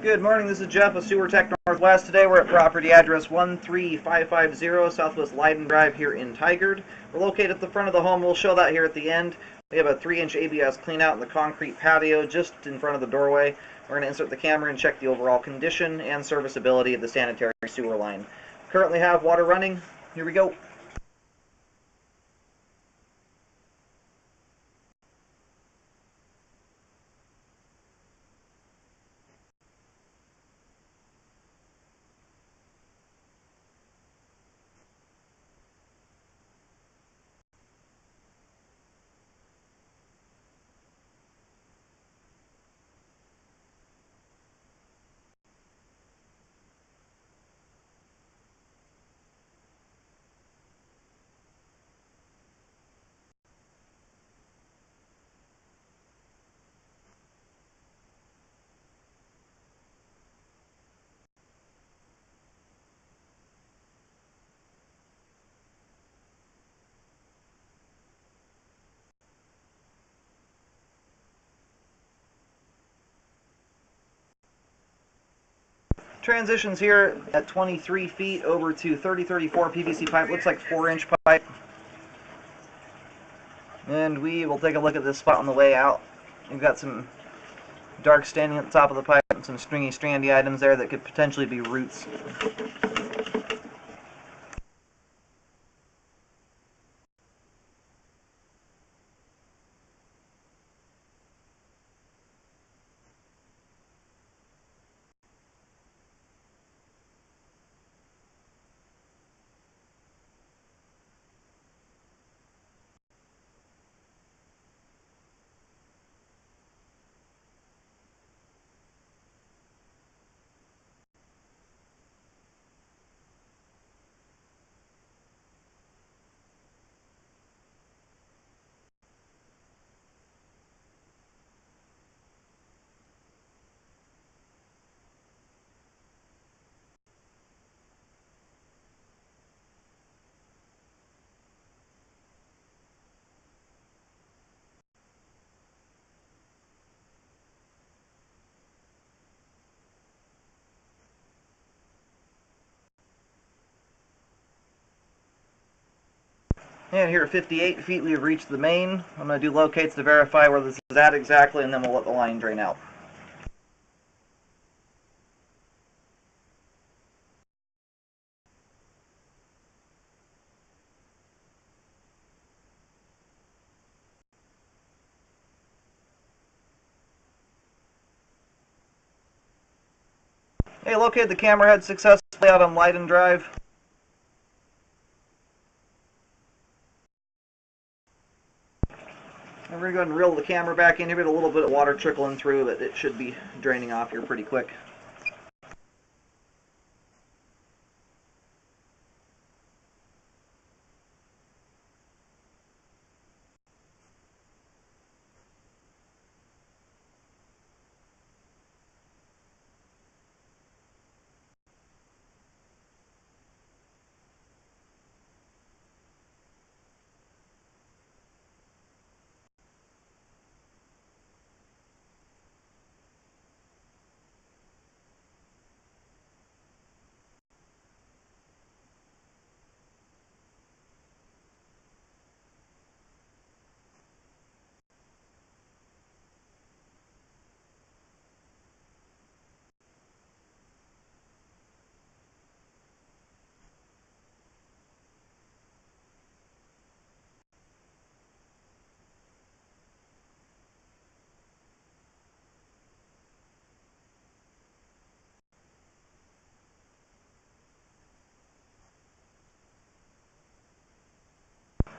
Good morning, this is Jeff with Sewer Tech Northwest. Today we're at property address 13550 Southwest Liden Drive here in Tigard. We're located at the front of the home. We'll show that here at the end. We have a 3-inch ABS cleanout in the concrete patio just in front of the doorway. We're going to insert the camera and check the overall condition and serviceability of the sanitary sewer line. Currently have water running. Here we go. Transitions here at 23 feet over to 3034 PVC pipe. Looks like 4-inch pipe. And we will take a look at this spot on the way out. We've got some dark standing at the top of the pipe and some stringy, strandy items there that could potentially be roots. And here at 58 feet we have reached the main. I'm going to do locates to verify where this is at exactly, and then we'll let the line drain out. Hey, located the camera head successfully out on Liden Drive. And we're going to go ahead and reel the camera back in here. We have a little bit of water trickling through, but it should be draining off here pretty quick.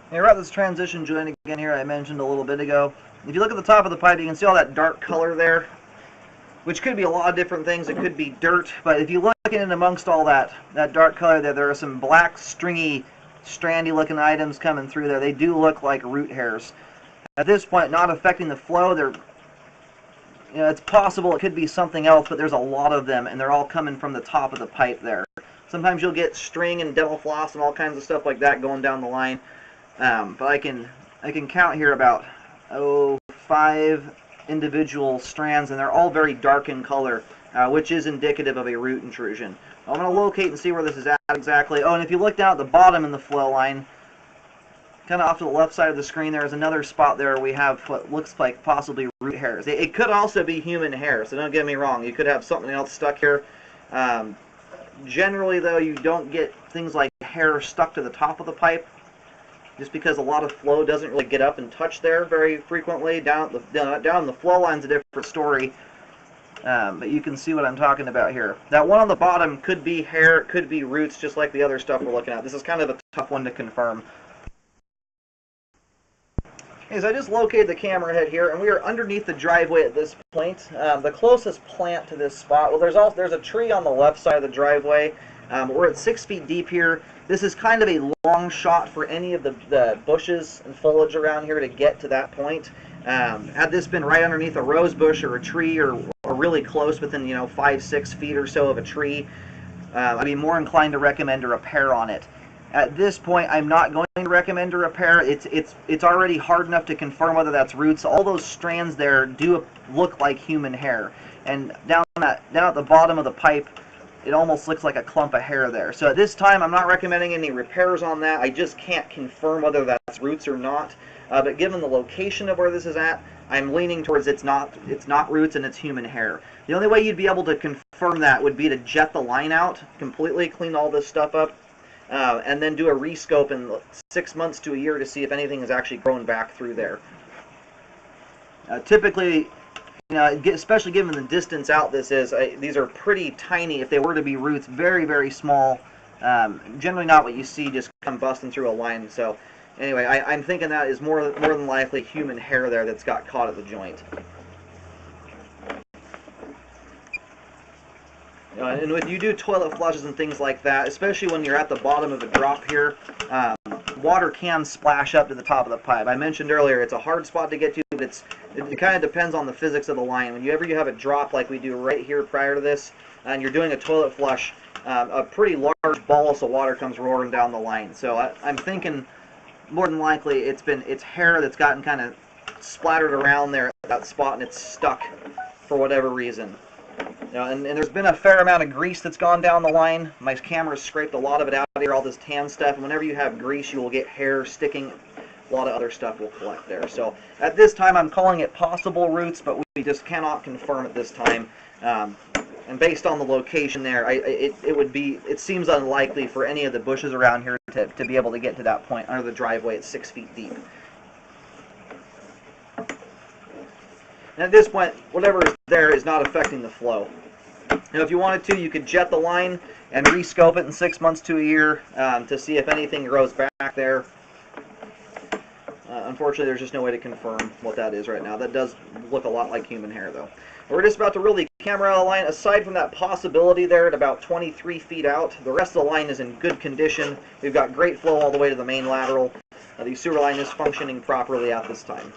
Hey, we're at this transition joint again here I mentioned a little bit ago. If you look at the top of the pipe, you can see all that dark color there, which could be a lot of different things. It could be dirt, but if you look in amongst all that dark color there are some black, stringy, strandy looking items coming through there. They do look like root hairs. At this point, not affecting the flow. It's possible it could be something else, but there's a lot of them, and they're all coming from the top of the pipe there. Sometimes you'll get string and dental floss and all kinds of stuff like that going down the line. But I can count here about 5 individual strands, and they're all very dark in color. which is indicative of a root intrusion. I'm going to locate and see where this is at exactly. Oh, and if you look down at the bottom in the flow line, kind of off to the left side of the screen, there is another spot there where we have what looks like possibly root hairs. It could also be human hair, so don't get me wrong. You could have something else stuck here. Generally, though, you don't get things like hair stuck to the top of the pipe, just because a lot of flow doesn't really get up and touch there very frequently. Down the flow line's a different story, but you can see what I'm talking about here. That one on the bottom could be hair, it could be roots, just like the other stuff we're looking at. This is kind of a tough one to confirm. Okay, so I just located the camera head here, and we are underneath the driveway at this point. The closest plant to this spot, well, there's a tree on the left side of the driveway. We're at 6 feet deep here. This is kind of a long shot for any of the bushes and foliage around here to get to that point. Had this been right underneath a rose bush or a tree, or really close within 5-6 feet or so of a tree, I'd be more inclined to recommend a repair on it. At this point, I'm not going to recommend a repair. It's already hard enough to confirm whether that's roots. All those strands there do look like human hair, and down at the bottom of the pipe, it almost looks like a clump of hair there. So at this time, I'm not recommending any repairs on that. I just can't confirm whether that's roots or not. But given the location of where this is at, I'm leaning towards it's not roots and it's human hair. The only way you'd be able to confirm that would be to jet the line out completely, clean all this stuff up, and then do a rescope in 6 months to a year to see if anything has actually grown back through there. Typically, especially given the distance out this is, these are pretty tiny. If they were to be roots, very, very small. Generally not what you see just come busting through a line. So anyway, I'm thinking that is more than likely human hair there that's got caught at the joint. And if you do toilet flushes and things like that, especially when you're at the bottom of a drop here, water can splash up to the top of the pipe. I mentioned earlier it's a hard spot to get to, but it kind of depends on the physics of the line. Whenever you have a drop like we do right here prior to this, and you're doing a toilet flush, a pretty large bolus of water comes roaring down the line. So I'm thinking more than likely it's hair that's gotten kind of splattered around there at that spot, and it's stuck for whatever reason. And there's been a fair amount of grease that's gone down the line. My camera's scraped a lot of it out of here, all this tan stuff. And whenever you have grease, you will get hair sticking. A lot of other stuff will collect there. So at this time, I'm calling it possible roots, but we just cannot confirm at this time. And based on the location there, it seems unlikely for any of the bushes around here to be able to get to that point under the driveway at 6 feet deep. And at this point, whatever is there is not affecting the flow. Now, if you wanted to, you could jet the line and rescope it in 6 months to a year to see if anything grows back there. Unfortunately, there's just no way to confirm what that is right now. That does look a lot like human hair, though. We're just about to reel the camera out of the line. Aside from that possibility there at about 23 feet out, the rest of the line is in good condition. We've got great flow all the way to the main lateral. The sewer line is functioning properly at this time.